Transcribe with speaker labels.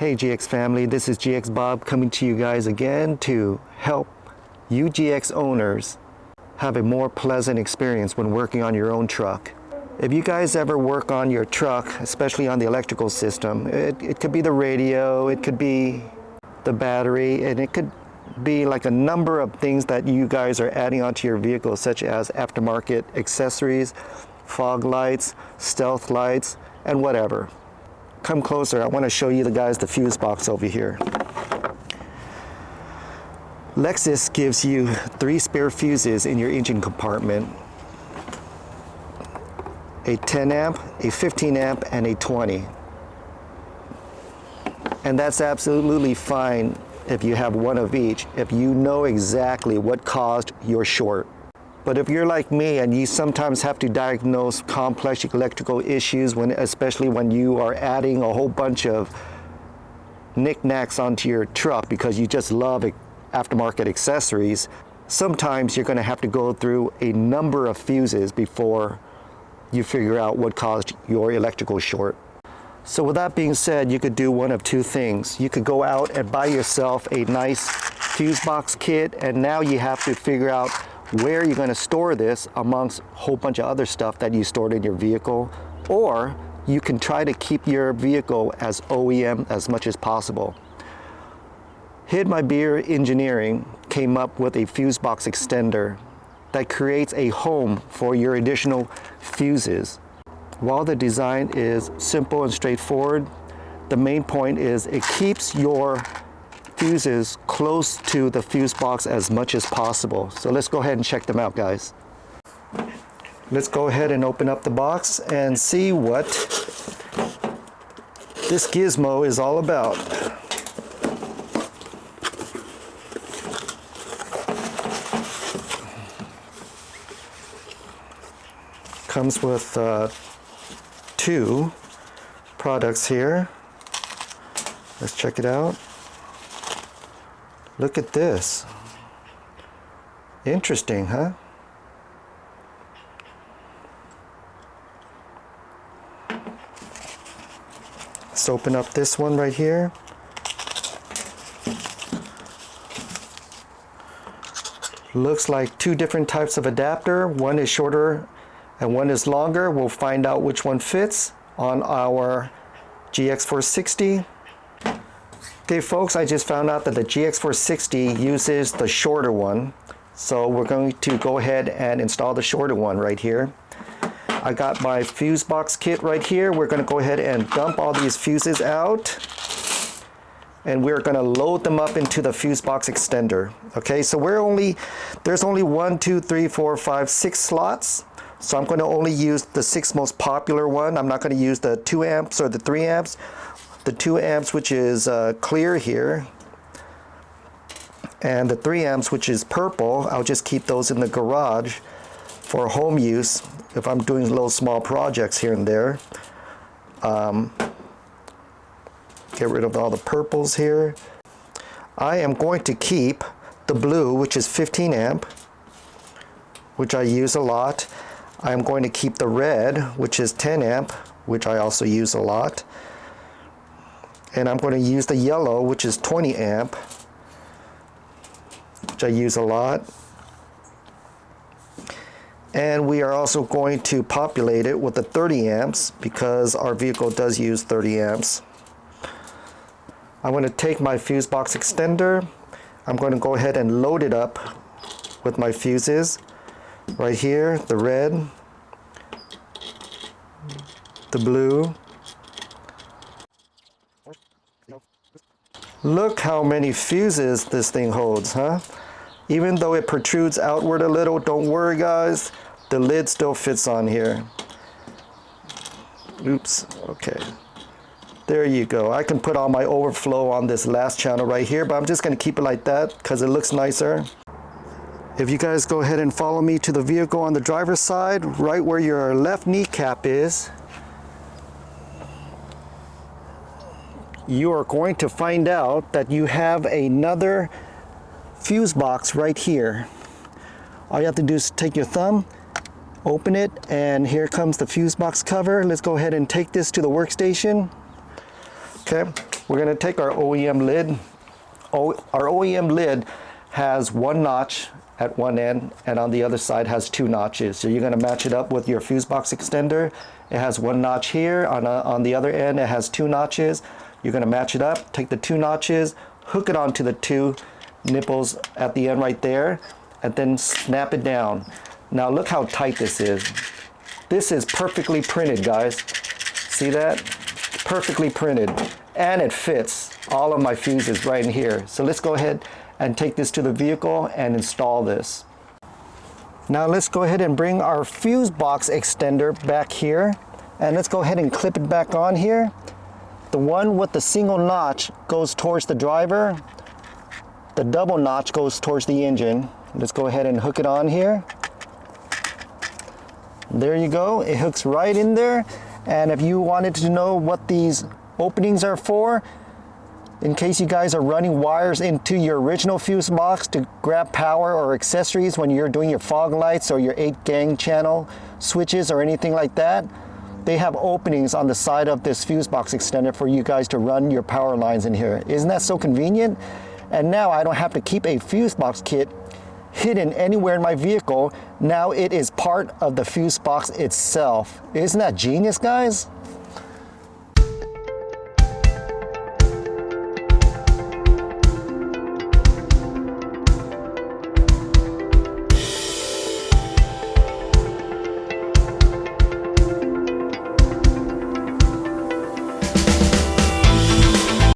Speaker 1: Hey GX family, this is GX Bob coming to you guys again to help you GX owners have a more pleasant experience when working on your own truck. If you guys ever work on your truck, especially on the electrical system, it could be the radio, it could be the battery, and it could be like a number of things that you guys are adding onto your vehicle, such as aftermarket accessories, fog lights, stealth lights, and whatever. Come closer, I want to show you guys the fuse box over here. Lexus gives you 3 spare fuses in your engine compartment. A 10 amp, a 15 amp, and a 20. And that's absolutely fine if you have one of each, if you know exactly what caused your short. But if you're like me and you sometimes have to diagnose complex electrical issues, especially when you are adding a whole bunch of knickknacks onto your truck because you just love aftermarket accessories, sometimes you're going to have to go through a number of fuses before you figure out what caused your electrical short. So with that being said, you could do one of two things. You could go out and buy yourself a nice fuse box kit, and now you have to figure out where you're going to store this amongst a whole bunch of other stuff that you stored in your vehicle, or you can try to keep your vehicle as OEM as much as possible. Hid My Beer Engineering came up with a fuse box extender that creates a home for your additional fuses. While the design is simple and straightforward, the main point is it keeps your fuses close to the fuse box as much as possible. So let's go ahead and check them out, guys. Let's go ahead and open up the box and see what this gizmo is all about. Comes with 2 products here. Let's check it out. Look at this. Interesting, huh? Let's open up this one right here. Looks like 2 different types of adapter. One is shorter and one is longer. We'll find out which one fits on our GX460. Okay folks, I just found out that the GX460 uses the shorter one. So we're going to go ahead and install the shorter one right here. I got my fuse box kit right here. We're going to go ahead and dump all these fuses out. And we're going to load them up into the fuse box extender. Okay, so there's only 1, 2, 3, 4, 5, 6 slots. So I'm going to only use the 6 most popular one. I'm not going to use the 2 amps or the 3 amps. The 2 amps, which is clear here, and the 3 amps, which is purple, I'll just keep those in the garage for home use if I'm doing little small projects here and there. Get rid of all the purples here. I am going to keep the blue, which is 15 amp, which I use a lot. I'm going to keep the red, which is 10 amp, which I also use a lot. And I'm going to use the yellow, which is 20 amp, which I use a lot. And we are also going to populate it with the 30 amps because our vehicle does use 30 amps. I'm going to take my fuse box extender. I'm going to go ahead and load it up with my fuses. Right here, the red, the blue. Look how many fuses this thing holds, huh? Even though it protrudes outward a little, don't worry guys, the lid still fits on here. Oops, okay. There you go. I can put all my overflow on this last channel right here, but I'm just going to keep it like that because it looks nicer. If you guys go ahead and follow me to the vehicle on the driver's side, right where your left kneecap is, you are going to find out that you have another fuse box right here. All you have to do is take your thumb, open it, and here comes the fuse box cover. Let's go ahead and take this to the workstation. Okay, We're going to take our OEM lid. Our OEM lid has one notch at one end, and on the other side has two notches. So you're going to match it up with your Fusebox extender. It has one notch here. On the other end, it has two notches. You're going to match it up, take the two notches, hook it onto the two nipples at the end right there, and then snap it down. Now look how tight this is. This is perfectly printed, guys. See that? Perfectly printed. And it fits all of my fuses right in here. So let's go ahead and take this to the vehicle and install this. Now let's go ahead and bring our Fusebox extender back here, and let's go ahead and clip it back on here. The one with the single notch goes towards the driver. The double notch goes towards the engine. Let's go ahead and hook it on here. There you go, it hooks right in there. And if you wanted to know what these openings are for, in case you guys are running wires into your original Fusebox to grab power or accessories when you're doing your fog lights or your 8-gang channel switches or anything like that, they have openings on the side of this Fusebox extender for you guys to run your power lines in here. Isn't that so convenient? And now I don't have to keep a Fusebox kit hidden anywhere in my vehicle. Now it is part of the Fusebox itself. Isn't that genius, guys?